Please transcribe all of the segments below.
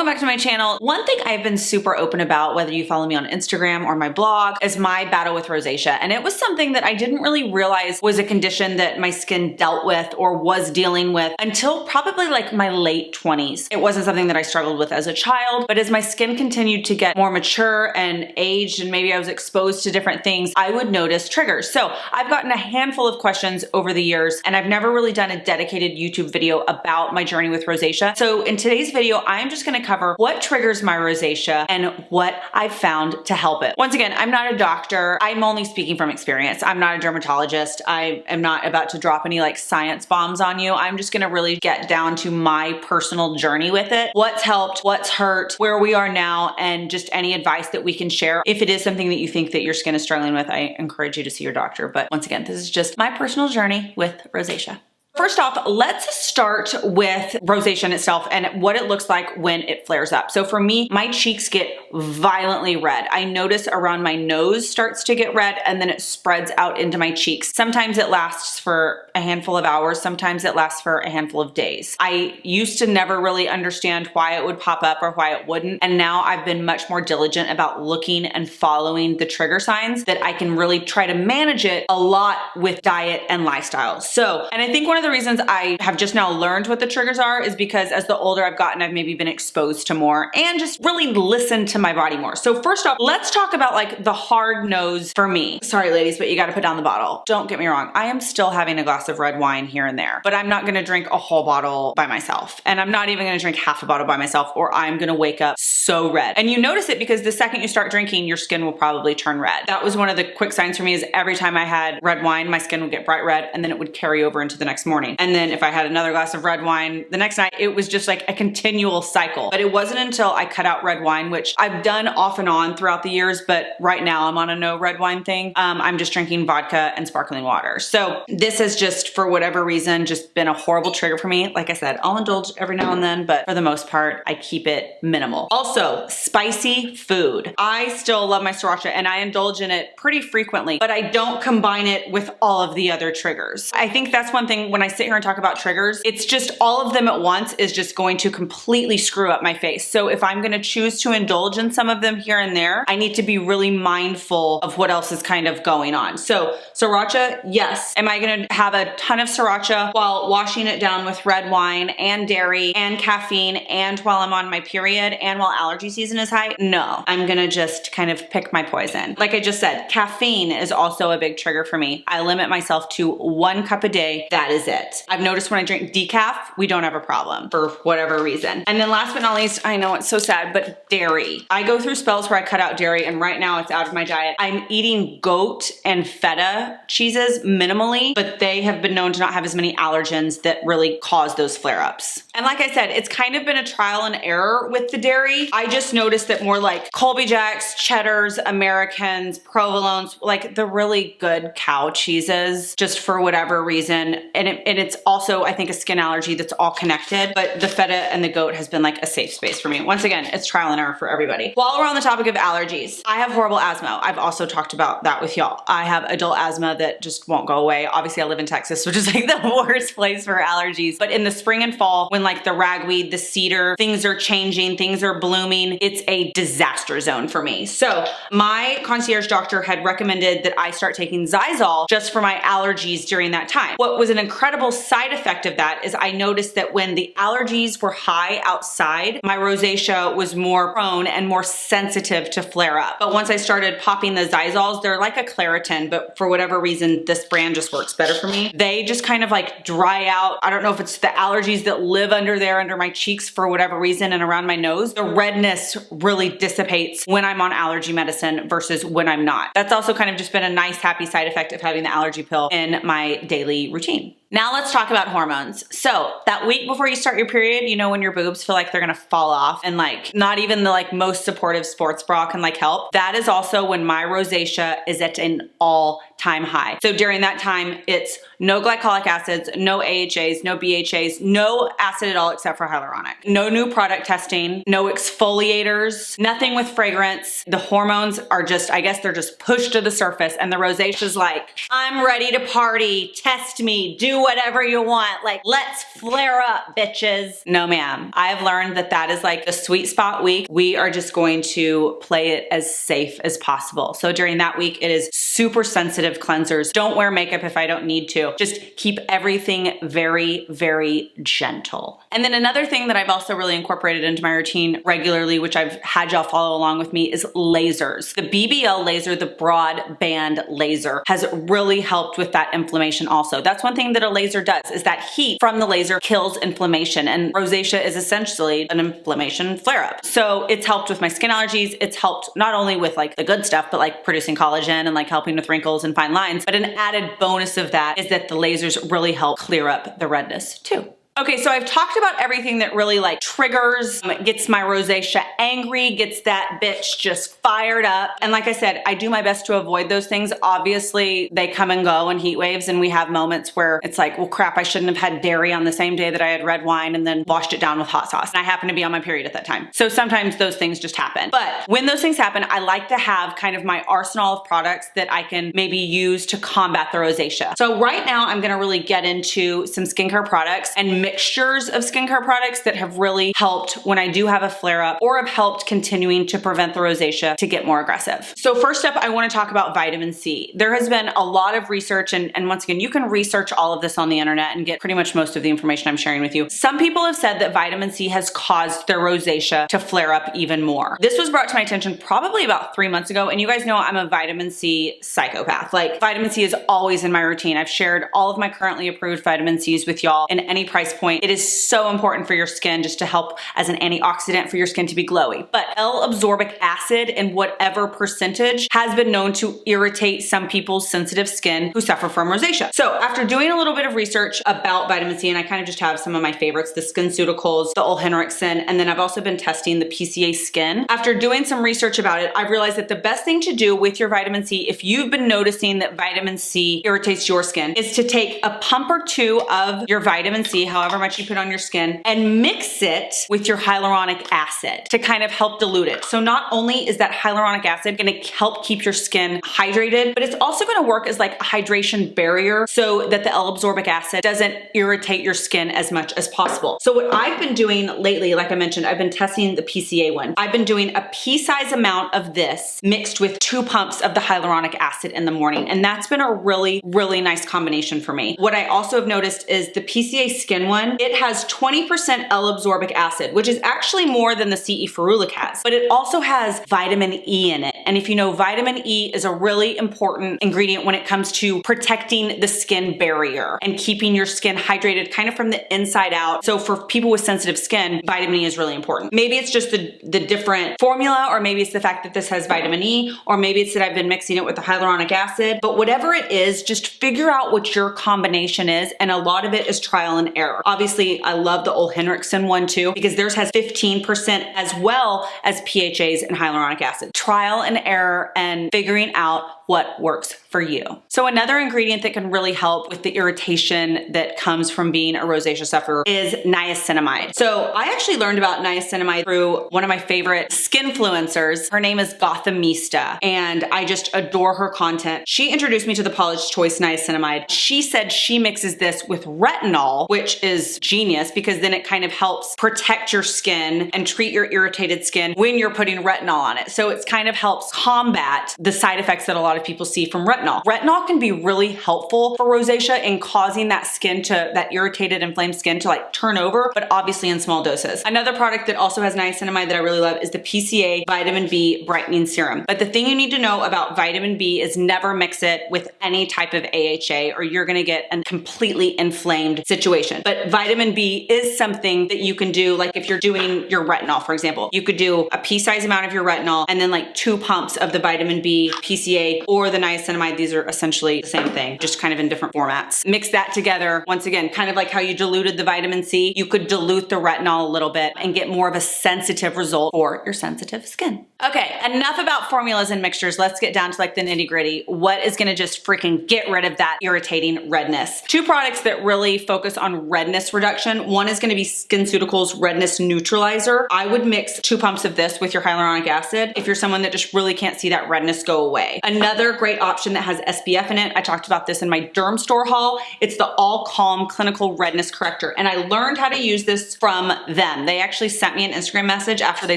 welcome back to my channel. One thing I've been super open about, whether you follow me on Instagram or my blog, is my battle with rosacea. And it was something that I didn't really realize was a condition that my skin dealt with or was dealing with until probably like my late 20s. It wasn't something that I struggled with as a child, but as my skin continued to get more mature and aged, and maybe I was exposed to different things, I would notice triggers. So I've gotten a handful of questions over the years, and I've never really done a dedicated YouTube video about my journey with rosacea. So in today's video, I'm just gonna cover what triggers my rosacea and what I've found to help it. Once again, I'm not a doctor. I'm only speaking from experience. I'm not a dermatologist. I am not about to drop any like science bombs on you. I'm just gonna really get down to my personal journey with it. What's helped, what's hurt, where we are now, and just any advice that we can share. If it is something that you think that your skin is struggling with, I encourage you to see your doctor. But once again, this is just my personal journey with rosacea. First off, let's start with rosacea itself and what it looks like when it flares up. So for me, my cheeks get violently red. I notice around my nose starts to get red, and then it spreads out into my cheeks. Sometimes it lasts for a handful of hours. Sometimes it lasts for a handful of days. I used to never really understand why it would pop up or why it wouldn't. And now I've been much more diligent about looking and following the trigger signs that I can really try to manage it a lot with diet and lifestyle. So, and I think one of the reasons I have just now learned what the triggers are is because as the older I've gotten, I've maybe been exposed to more and just really listened to my body more. So first off, let's talk about like the hard nose for me. Sorry ladies, but you got to put down the bottle. Don't get me wrong. I am still having a glass of red wine here and there, but I'm not going to drink a whole bottle by myself. And I'm not even going to drink half a bottle by myself, or I'm going to wake up so red. And you notice it because the second you start drinking, your skin will probably turn red. That was one of the quick signs for me, is every time I had red wine, my skin would get bright red, and then it would carry over into the next morning. And then if I had another glass of red wine the next night, it was just like a continual cycle. But it wasn't until I cut out red wine, which I've done off and on throughout the years, but right now I'm on a no red wine thing. I'm just drinking vodka and sparkling water. So this has just, for whatever reason, just been a horrible trigger for me. Like I said, I'll indulge every now and then, but for the most part, I keep it minimal. Also, spicy food. I still love my sriracha and I indulge in it pretty frequently, but I don't combine it with all of the other triggers. I think that's one thing when I sit here and talk about triggers, it's just all of them at once is just going to completely screw up my face. So if I'm gonna choose to indulge in some of them here and there, I need to be really mindful of what else is kind of going on. So sriracha, yes. Am I gonna have a ton of sriracha while washing it down with red wine and dairy and caffeine and while I'm on my period and while allergy season is high? No, I'm gonna just kind of pick my poison. Like I just said, caffeine is also a big trigger for me. I limit myself to 1 cup a day. That is it. I've noticed when I drink decaf, we don't have a problem for whatever reason. And then last but not least, I know it's so sad, but dairy. I go through spells where I cut out dairy, and right now it's out of my diet. I'm eating goat and feta cheeses minimally, but they have been known to not have as many allergens that really cause those flare-ups. And like I said, it's kind of been a trial and error with the dairy. I just noticed that more like Colby Jacks, Cheddars, Americans, Provolones, like the really good cow cheeses, just for whatever reason. And it's also, I think, a skin allergy that's all connected, but the feta and the goat has been like a safe space for me. Once again, it's trial and error for everybody. While we're on the topic of allergies, I have horrible asthma. I've also talked about that with y'all. I have adult asthma that just won't go away. Obviously I live in Texas, which is like the worst place for allergies. But in the spring and fall, when like the ragweed, the cedar, things are changing, things are blooming, it's a disaster zone for me. So my concierge doctor had recommended that I start taking Zysol just for my allergies during that time. What was an incredible side effect of that is I noticed that when the allergies were high outside, my rosacea was more prone and more sensitive to flare up. But once I started popping the Zysols, they're like a Claritin, but for whatever reason, this brand just works better for me. They just kind of like dry out. I don't know if it's the allergies that live under there, under my cheeks for whatever reason and around my nose. The redness really dissipates when I'm on allergy medicine versus when I'm not. That's also kind of just been a nice, happy side effect of having the allergy pill in my daily routine. Now let's talk about hormones. So that week before you start your period, you know, when your boobs feel like they're gonna fall off and like not even the like most supportive sports bra can like help. That is also when my rosacea is at an all-time high. So during that time, it's no glycolic acids, no AHAs, no BHAs, no acid at all except for hyaluronic. No new product testing, no exfoliators, nothing with fragrance. The hormones are just, I guess they're just pushed to the surface, and the rosacea is like, I'm ready to party, test me, do whatever you want. Like, let's flare up, bitches. No, ma'am. I have learned that that is like the sweet spot week. We are just going to play it as safe as possible. So during that week, it is super sensitive cleansers. Don't wear makeup if I don't need to. Just keep everything very, very gentle. And then another thing that I've also really incorporated into my routine regularly, which I've had y'all follow along with me, is lasers. The BBL laser, the broadband laser, has really helped with that inflammation also. That's one thing that a laser does, is that heat from the laser kills inflammation, and rosacea is essentially an inflammation flare-up. So it's helped with my skin allergies. It's helped not only with like the good stuff, but like producing collagen and like helping with wrinkles and fine lines. But an added bonus of that is that the lasers really help clear up the redness too. Okay, so I've talked about everything that really like triggers, gets my rosacea angry, gets that bitch just fired up. And like I said, I do my best to avoid those things. Obviously, they come and go in heat waves, and we have moments where it's like, well, crap, I shouldn't have had dairy on the same day that I had red wine and then washed it down with hot sauce. And I happen to be on my period at that time. So sometimes those things just happen. But when those things happen, I like to have kind of my arsenal of products that I can maybe use to combat the rosacea. So right now, I'm gonna really get into some skincare products and mixtures of skincare products that have really helped when I do have a flare up, or have helped continuing to prevent the rosacea to get more aggressive. So first up, I want to talk about vitamin C. There has been a lot of research, and once again, you can research all of this on the internet and get pretty much most of the information I'm sharing with you. Some people have said that vitamin C has caused their rosacea to flare up even more. This was brought to my attention probably about 3 months ago, and you guys know I'm a vitamin C psychopath. Like, vitamin C is always in my routine. I've shared all of my currently approved vitamin Cs with y'all in any price point. It is so important for your skin, just to help as an antioxidant for your skin to be glowy. But L-absorbic acid in whatever percentage has been known to irritate some people's sensitive skin who suffer from rosacea. So after doing a little bit of research about vitamin C, and I kind of just have some of my favorites, the Skinceuticals, the Ulhenriksen, and then I've also been testing the PCA Skin. After doing some research about it, I've realized that the best thing to do with your vitamin C, if you've been noticing that vitamin C irritates your skin, is to take a pump or two of your vitamin C, however much you put on your skin, and mix it with your hyaluronic acid to kind of help dilute it. So not only is that hyaluronic acid going to help keep your skin hydrated, but it's also going to work as like a hydration barrier so that the L-absorbic acid doesn't irritate your skin as much as possible. So what I've been doing lately, like I mentioned, I've been testing the PCA one. I've been doing a pea-size amount of this mixed with 2 pumps of the hyaluronic acid in the morning. And that's been a really, really nice combination for me. What I also have noticed is the PCA Skin one, it has 20% L-absorbic acid, which is actually more than the CE ferulic has, but it also has vitamin E in it. And if you know, vitamin E is a really important ingredient when it comes to protecting the skin barrier and keeping your skin hydrated kind of from the inside out. So for people with sensitive skin, vitamin E is really important. Maybe it's just the different formula, or maybe it's the fact that this has vitamin E, or maybe it's that I've been mixing it with the hyaluronic acid, but whatever it is, just figure out what your combination is. And a lot of it is trial and error. Obviously, I love the Ulhenriksen one too, because theirs has 15% as well as PHAs and hyaluronic acid. Trial and error and figuring out what works for you. So another ingredient that can really help with the irritation that comes from being a rosacea sufferer is niacinamide. So I actually learned about niacinamide through one of my favorite skinfluencers. Her name is Gothamista, and I just adore her content. She introduced me to the Paula's Choice niacinamide. She said she mixes this with retinol, which is genius because then it kind of helps protect your skin and treat your irritated skin when you're putting retinol on it. So it kind of helps combat the side effects that a lot of people see from retinol. Retinol can be really helpful for rosacea in causing that skin to, that irritated, inflamed skin to like turn over, but obviously in small doses. Another product that also has niacinamide that I really love is the PCA Vitamin B Brightening Serum. But the thing you need to know about vitamin B is never mix it with any type of AHA or you're gonna get a completely inflamed situation. But vitamin B is something that you can do, like if you're doing your retinol, for example, you could do a pea-sized amount of your retinol and then like 2 pumps of the vitamin B PCA or the niacinamide. These are essentially the same thing, just kind of in different formats. Mix that together. Once again, kind of like how you diluted the vitamin C, you could dilute the retinol a little bit and get more of a sensitive result for your sensitive skin. Okay, enough about formulas and mixtures. Let's get down to like the nitty gritty. What is gonna just freaking get rid of that irritating redness? 2 products that really focus on redness reduction. One is gonna be Skinceuticals Redness Neutralizer. I would mix 2 pumps of this with your hyaluronic acid if you're someone that just really can't see that redness go away. Another great option that has SPF in it. I talked about this in my derm store haul. It's the All Calm Clinical Redness Corrector. And I learned how to use this from them. They actually sent me an Instagram message after they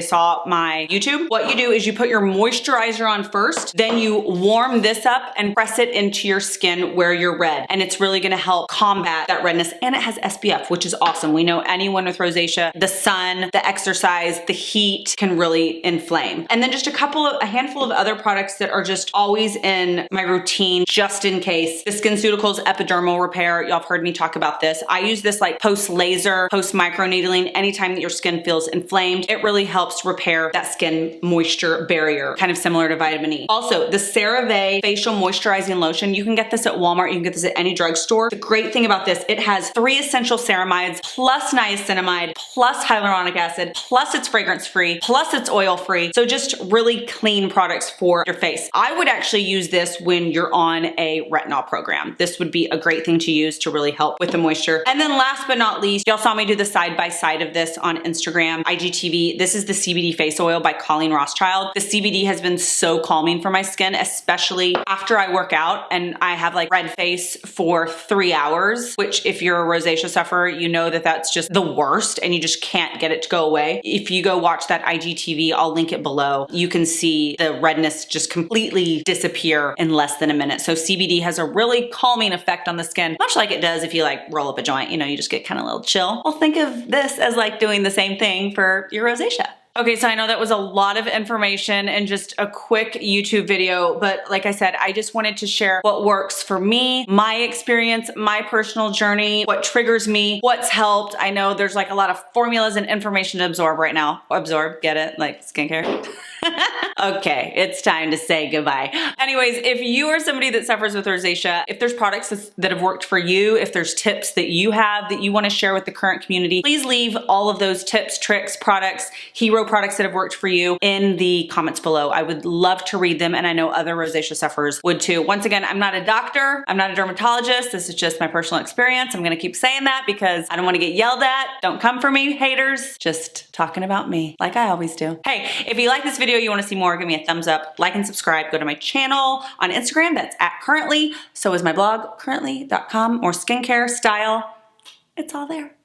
saw my YouTube. What you do is you put your moisturizer on first, then you warm this up and press it into your skin where you're red. And it's really gonna help combat that redness. And it has SPF, which is awesome. We know anyone with rosacea, the sun, the exercise, the heat can really inflame. And then just a handful of other products that are just always in my routine, just in case. The Skinceuticals Epidermal Repair, y'all have heard me talk about this. I use this like post-laser, post-microneedling, anytime that your skin feels inflamed. It really helps repair that skin moisture barrier, kind of similar to vitamin E. Also, the CeraVe Facial Moisturizing Lotion, you can get this at Walmart, you can get this at any drugstore. The great thing about this, it has 3 essential ceramides, plus niacinamide, plus hyaluronic acid, plus it's fragrance-free, plus it's oil-free. So just really clean products for your face. I would actually use this when you're on a retinol program. This would be a great thing to use to really help with the moisture. And then last but not least, y'all saw me do the side-by-side of this on Instagram, IGTV. This is the CBD face oil by Colleen Rothschild. The CBD has been so calming for my skin, especially after I work out and I have like red face for 3 hours, which if you're a rosacea sufferer, you know that that's just the worst and you just can't get it to go away. If you go watch that IGTV, I'll link it below. You can see the redness just completely disappear in less than a minute. So CBD has a really calming effect on the skin, much like it does if you like roll up a joint, you know, you just get kind of a little chill. Well, think of this as like doing the same thing for your rosacea. Okay, so I know that was a lot of information and just a quick YouTube video, but like I said, I just wanted to share what works for me, my experience, my personal journey, what triggers me, what's helped. I know there's like a lot of formulas and information to absorb right now. Absorb, get it? Like skincare. Okay, it's time to say goodbye. Anyways, if you are somebody that suffers with rosacea, if there's products that have worked for you, if there's tips that you have that you want to share with the current community, please leave all of those tips, tricks, products, hero products that have worked for you in the comments below. I would love to read them, and I know other rosacea sufferers would too. Once again, I'm not a doctor, I'm not a dermatologist, this is just my personal experience. I'm gonna keep saying that because I don't wanna get yelled at. Don't come for me, haters. Just talking about me, like I always do. Hey, if you like this video, you wanna see more, give me a thumbs up, like and subscribe. Go to my channel on Instagram, that's @KERRently. So is my blog, KERRently.com, or skincare, style, it's all there.